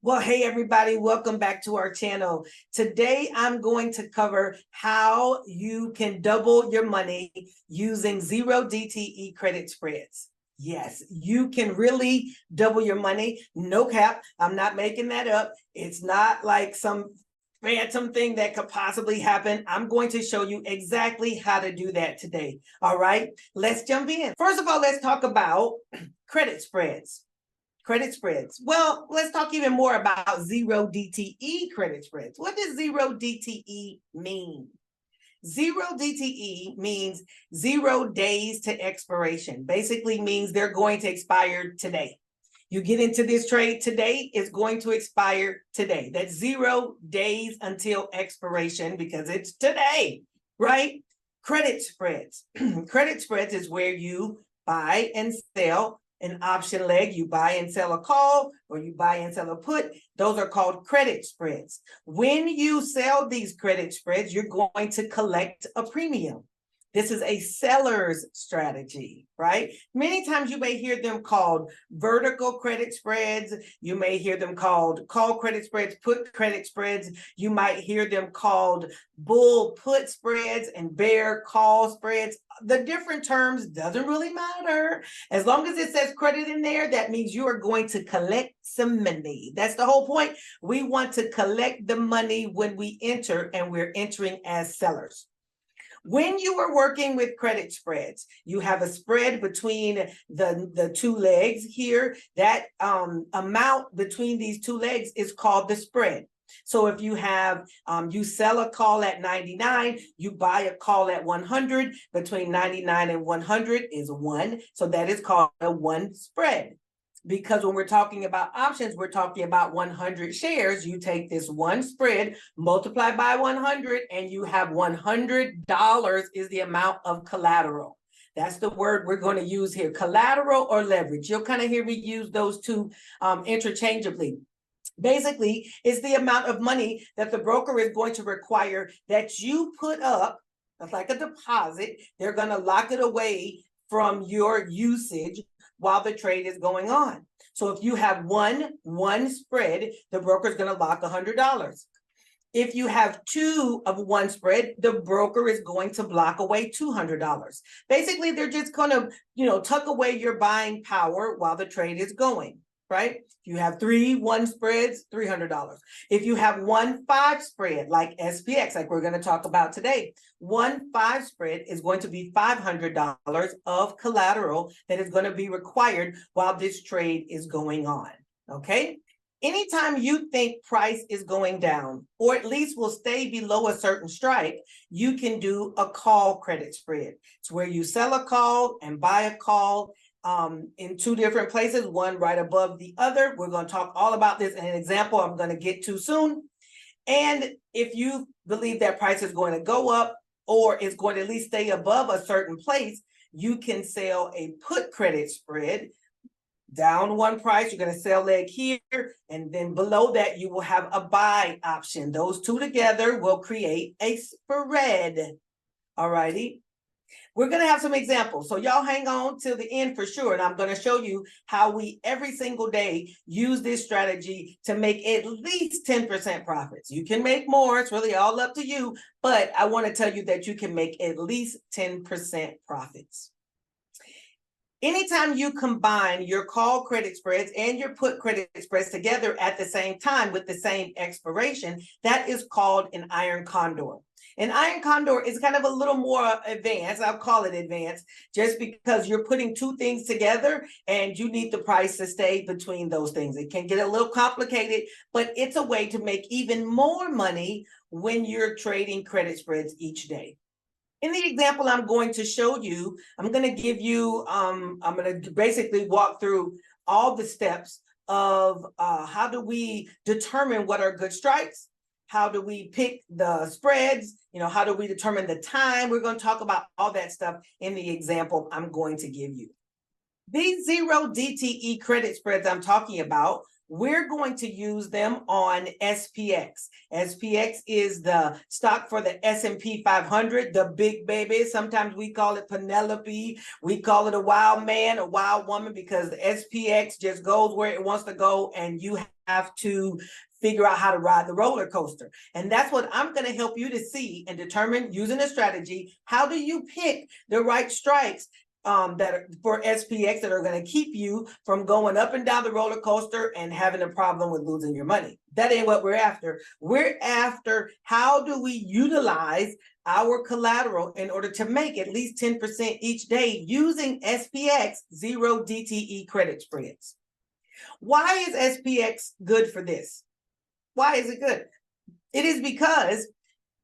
Well, hey, everybody, welcome back to our channel. Today, I'm going to cover how you can double your money using zero DTE credit spreads. Yes, you can really double your money. No cap. I'm not making that up. It's not like some phantom thing that could possibly happen. I'm going to show you exactly how to do that today. All right, let's jump in. First of all, let's talk about credit spreads. Credit spreads. Well, let's talk even more about zero DTE credit spreads. What does zero DTE mean? Zero DTE means 0 days to expiration. Basically means they're going to expire today. You get into this trade today, it's going to expire today. That's 0 days until expiration because it's today, right? Credit spreads. Credit spreads is where you buy and sell an option leg. You buy and sell a call, or you buy and sell a put. Those are called credit spreads. When you sell these credit spreads, you're going to collect a premium. This is a seller's strategy, right? Many times you may hear them called vertical credit spreads. You may hear them called call credit spreads, put credit spreads. You might hear them called bull put spreads and bear call spreads. The different terms doesn't really matter. As long as it says credit in there, that means you are going to collect some money. That's the whole point. We want to collect the money when we enter, and we're entering as sellers. When you are working with credit spreads, you have a spread between the two legs here. That amount between these two legs is called the spread. So if you have, you sell a call at 99, you buy a call at 100, between 99 and 100 is 1. So that is called a 1 spread. Because when we're talking about options, we're talking about 100 shares. You take this 1 spread, multiply by 100, and you have $100 is the amount of collateral. That's the word we're going to use here, collateral or leverage. You'll kind of hear me use those two interchangeably. Basically, it's the amount of money that the broker is going to require that you put up. That's like a deposit. They're going to lock it away from your usage while the trade is going on. So if you have one spread, the broker is going to lock $100. If you have 2 of 1 spread, the broker is going to block away $200. Basically, they're just going to, tuck away your buying power while the trade is going, right? If you have 3 1 spreads, $300. If you have 1 5 spread, like SPX, like we're going to talk about today, 1 5 spread is going to be $500 of collateral that is going to be required while this trade is going on, okay? Anytime you think price is going down, or at least will stay below a certain strike, you can do a call credit spread. It's where you sell a call and buy a call in 2 different places, one right above the other. We're going to talk all about this in an example I'm going to get to soon. And if you believe that price is going to go up, or it's going to at least stay above a certain place, you can sell a put credit spread. Down 1 price, you're going to sell leg here, and then below that you will have a buy option. Those 2 together will create a spread. All righty. We're going to have some examples, so y'all hang on till the end for sure, and I'm going to show you how we every single day use this strategy to make at least 10% profits. You can make more, it's really all up to you, but I want to tell you that you can make at least 10% profits. Anytime you combine your call credit spreads and your put credit spreads together at the same time with the same expiration, that is called an Iron Condor. An Iron Condor is kind of a little more advanced. I'll call it advanced just because you're putting 2 things together and you need the price to stay between those things. It can get a little complicated, but it's a way to make even more money when you're trading credit spreads each day. In the example I'm going to show you, I'm going to give you, I'm going to basically walk through all the steps of how do we determine what are good strikes, how do we pick the spreads, how do we determine the time. We're going to talk about all that stuff in the example I'm going to give you. These zero DTE credit spreads I'm talking about we're going to use them on SPX. SPX is the stock for the S&P 500, the big baby. Sometimes we call it Penelope. We call it a wild man, a wild woman, because the SPX just goes where it wants to go, and you have to figure out how to ride the roller coaster. And that's what I'm going to help you to see and determine using a strategy. How do you pick the right strikes that are for SPX that are going to keep you from going up and down the roller coaster and having a problem with losing your money? That ain't what we're after. We're after how do we utilize our collateral in order to make at least 10% each day using SPX zero DTE credit spreads. Why is SPX good for this? Why is it good? It is because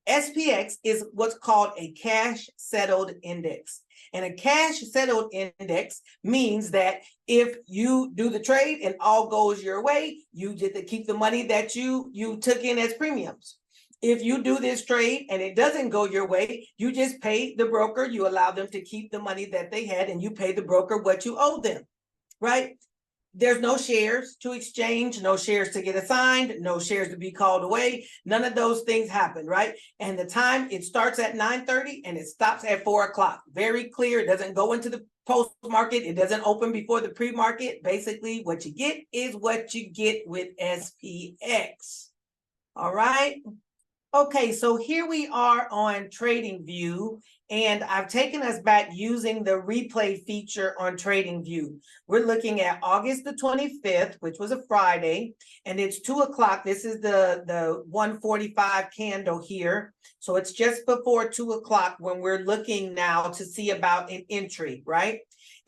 SPX is what's called a cash settled index. And a cash settled index means that if you do the trade and all goes your way, you get to keep the money that you took in as premiums. If you do this trade and it doesn't go your way, you just pay the broker, you allow them to keep the money that they had, and you pay the broker what you owe them, right? There's no shares to exchange, no shares to get assigned, no shares to be called away. None of those things happen, right? And the time, it starts at 9:30 and it stops at 4 o'clock. Very clear. It doesn't go into the post market. It doesn't open before the pre-market. Basically, what you get is what you get with SPX. All right. Okay, so here we are on TradingView, and I've taken us back using the replay feature on TradingView. We're looking at August the 25th, which was a Friday, and it's 2 o'clock. This is the 145 candle here. So it's just before 2 o'clock when we're looking now to see about an entry, right?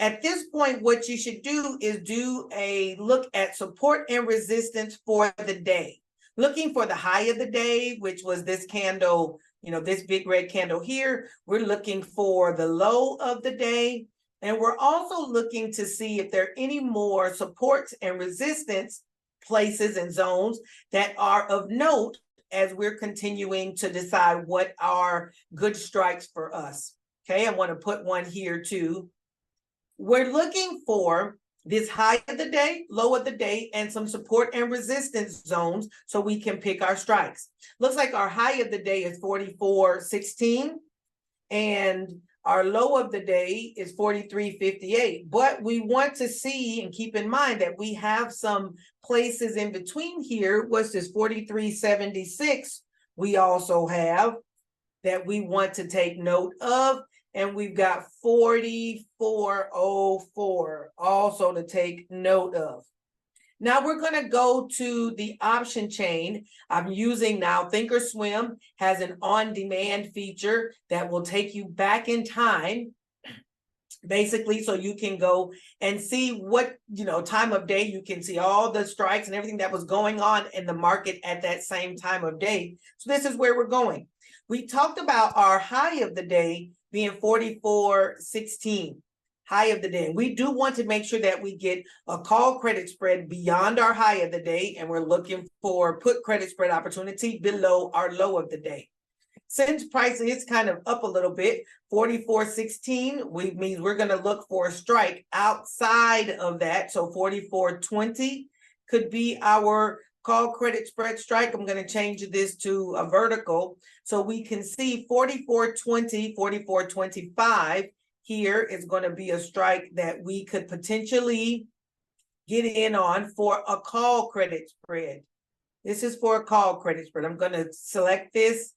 At this point, what you should do is do a look at support and resistance for the day. Looking for the high of the day, which was this candle, this big red candle here. We're looking for the low of the day. And we're also looking to see if there are any more supports and resistance places and zones that are of note as we're continuing to decide what are good strikes for us. Okay, I want to put one here too. We're looking for this high of the day, low of the day, and some support and resistance zones so we can pick our strikes. Looks like our high of the day is 44.16 and our low of the day is 43.58. But we want to see and keep in mind that we have some places in between here. What's this 43.76 we also have that we want to take note of. And we've got 44.04 also to take note of. Now we're going to go to the option chain. I'm using now Thinkorswim has an on-demand feature that will take you back in time, basically, so you can go and see what, time of day. You can see all the strikes and everything that was going on in the market at that same time of day. So this is where we're going. We talked about our high of the day being 44.16, high of the day. We do want to make sure that we get a call credit spread beyond our high of the day, and we're looking for put credit spread opportunity below our low of the day. Since price is kind of up a little bit, 44.16, means we're going to look for a strike outside of that. So 44.20 could be our call credit spread strike. I'm going to change this to a vertical so we can see 44.20, 44.25 here is going to be a strike that we could potentially get in on for a call credit spread. This is for a call credit spread. I'm going to select this.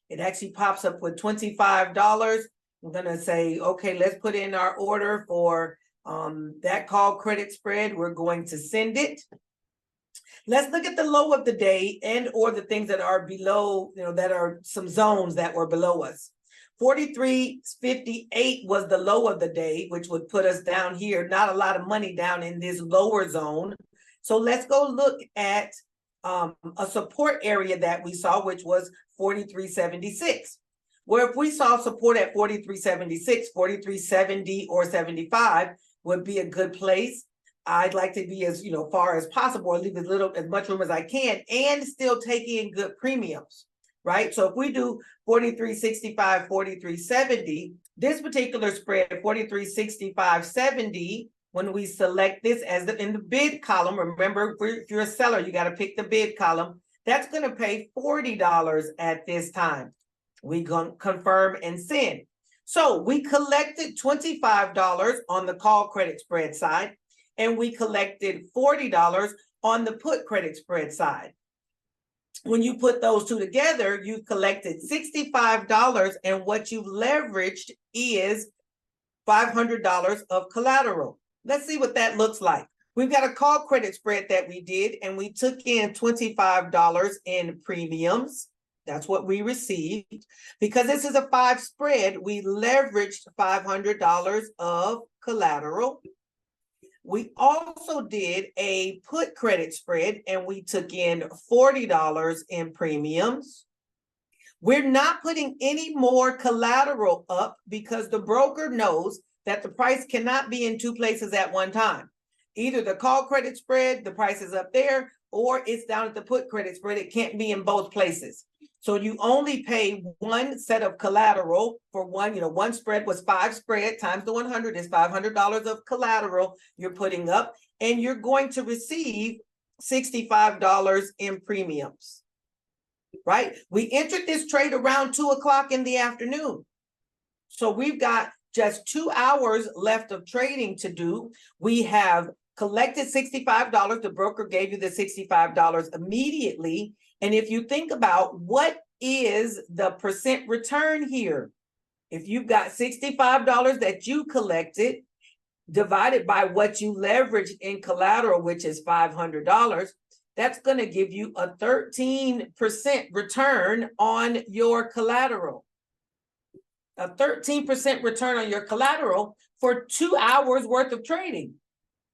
It actually pops up with $25. I'm going to say, okay, let's put in our order for that call credit spread. We're going to send it. Let's look at the low of the day and or the things that are below, that are some zones that were below us. 43.58 was the low of the day, which would put us down here. Not a lot of money down in this lower zone. So let's go look at a support area that we saw, which was 43.76. Where if we saw support at 43.76, 43.70 or 75 would be a good place. I'd like to be as far as possible, or leave as much room as I can, and still take in good premiums, right? So if we do 43.65, 43.70, this particular spread, 43.65.70, when we select this as in the bid column, remember, if you're a seller, you got to pick the bid column. That's going to pay $40 at this time. We going to confirm and send. So we collected $25 on the call credit spread side, and we collected $40 on the put credit spread side. When you put those two together, you collected $65, and what you leveraged is $500 of collateral. Let's see what that looks like. We've got a call credit spread that we did, and we took in $25 in premiums. That's what we received. Because this is a 5 spread, we leveraged $500 of collateral. We also did a put credit spread, and we took in $40 in premiums. We're not putting any more collateral up because the broker knows that the price cannot be in two places at one time. Either the call credit spread, the price is up there, or it's down at the put credit spread. It can't be in both places. So you only pay one set of collateral for one, one spread was 5 spread times the 100 is $500 of collateral you're putting up, and you're going to receive $65 in premiums, right? We entered this trade around 2 o'clock in the afternoon. So we've got just 2 hours left of trading to do. We have collected $65. The broker gave you the $65 immediately. And if you think about what is the percent return here, if you've got $65 that you collected divided by what you leveraged in collateral, which is $500, that's going to give you a 13% return on your collateral. A 13% return on your collateral for 2 hours worth of trading.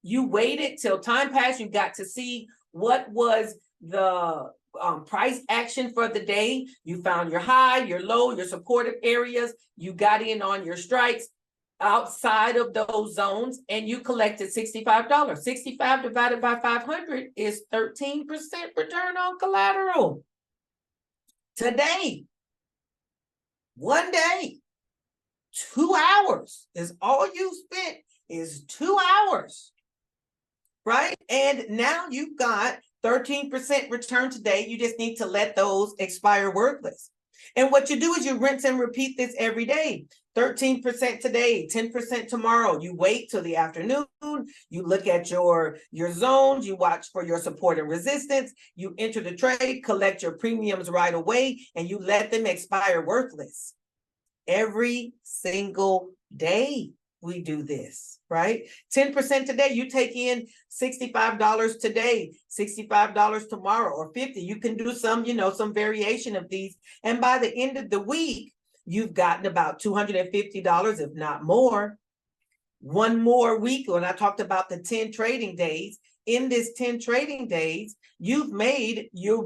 You waited till time passed. You got to see what was the price action for the day. You found your high, your low, your supportive areas. You got in on your strikes outside of those zones, and you collected $65. 65 divided by 500 is 13% return on collateral. Today, one day, 2 hours is all you spent, is 2 hours, right? And now you've got 13% return today. You just need to let those expire worthless. And what you do is you rinse and repeat this every day. 13% today, 10% tomorrow. You wait till the afternoon. You look at your zones. You watch for your support and resistance. You enter the trade, collect your premiums right away, and you let them expire worthless. Every single day we do this, right? 10% today, you take in $65 today, $65 tomorrow, or $50. You can do some, some variation of these. And by the end of the week, you've gotten about $250, if not more. One more week, when I talked about the 10 trading days, in this 10 trading days, you've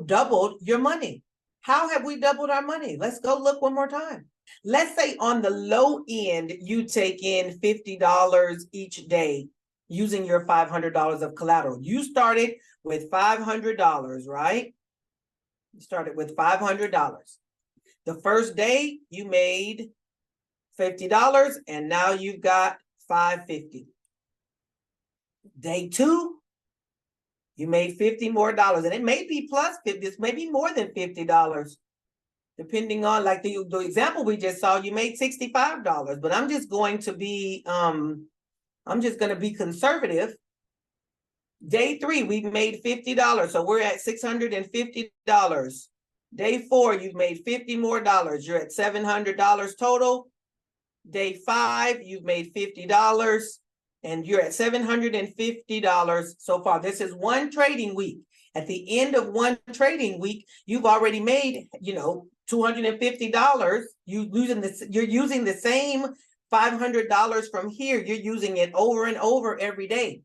doubled your money. How have we doubled our money? Let's go look one more time. Let's say on the low end, you take in $50 each day using your $500 of collateral. You started with $500, right? You started with $500. The first day you made $50, and now you've got $550. Day 2, you made $50 more, and it may be plus 50, it's maybe more than $50. Depending on, like the example we just saw, you made $65, but I'm just going to be conservative. Day 3, we made $50, so we're at $650. Day 4, you've made $50 more. You're at $700 total. Day 5, you've made $50, and you're at $750 so far. This is one trading week. At the end of one trading week, you've already made, $250. You're using the same $500 from here. You're using it over and over every day,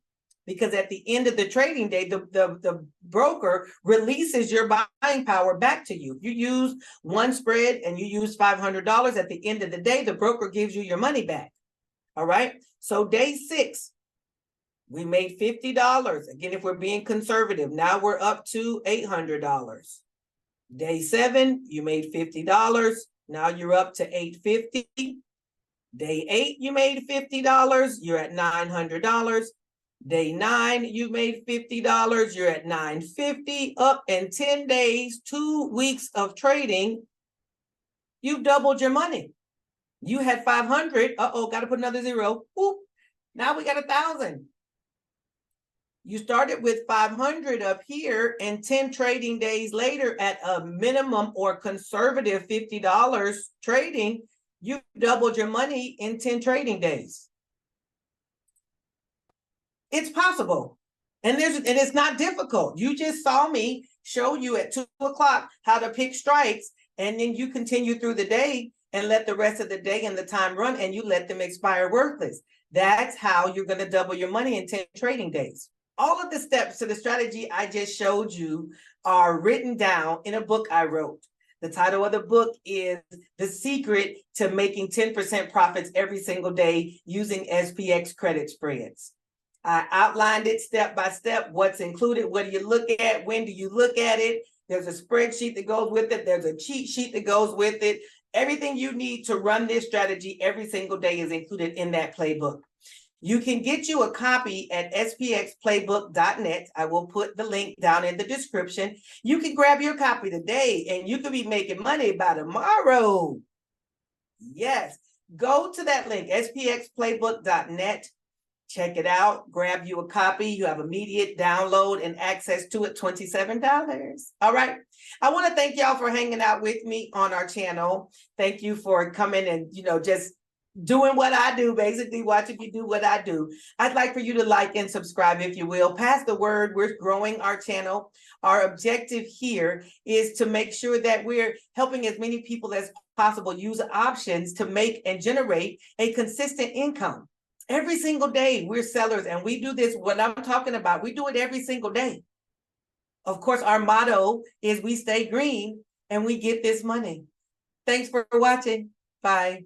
because at the end of the trading day, the broker releases your buying power back to you. You use one spread and you use $500. At the end of the day, the broker gives you your money back. All right. So day 6, we made $50. Again, if we're being conservative, now we're up to $800. Day 7, you made $50. Now you're up to $850. Day 8, you made $50. You're at $900. Day 9, you made $50. You're at $950, up in 10 days, 2 weeks of trading. You've doubled your money. You had 500. Uh-oh, got to put another zero. Whoop. Now we got 1,000. You started with 500 up here, and 10 trading days later, at a minimum or conservative $50 trading, you doubled your money in 10 trading days. It's possible. And it's not difficult. You just saw me show you at 2 o'clock how to pick strikes, and then you continue through the day and let the rest of the day and the time run, and you let them expire worthless. That's how you're going to double your money in 10 trading days. All of the steps to the strategy I just showed you are written down in a book I wrote. The title of the book is The Secret to Making 10% Profits Every Single Day Using SPX Credit Spreads. I outlined it step by step, what's included, what do you look at, when do you look at it. There's a spreadsheet that goes with it. There's a cheat sheet that goes with it. Everything you need to run this strategy every single day is included in that playbook. You can get you a copy at spxplaybook.net. I will put the link down in the description. You can grab your copy today and you could be making money by tomorrow. Yes, go to that link, spxplaybook.net. Check it out, grab you a copy. You have immediate download and access to it, $27. All right. I want to thank y'all for hanging out with me on our channel. Thank you for coming and, just doing what I do, basically watching me do what I do. I'd like for you to like and subscribe, if you will. Pass the word. We're growing our channel. Our objective here is to make sure that we're helping as many people as possible use options to make and generate a consistent income. Every single day, we're sellers, and we do this, what I'm talking about, we do it every single day. Of course, our motto is we stay green and we get this money. Thanks for watching. Bye.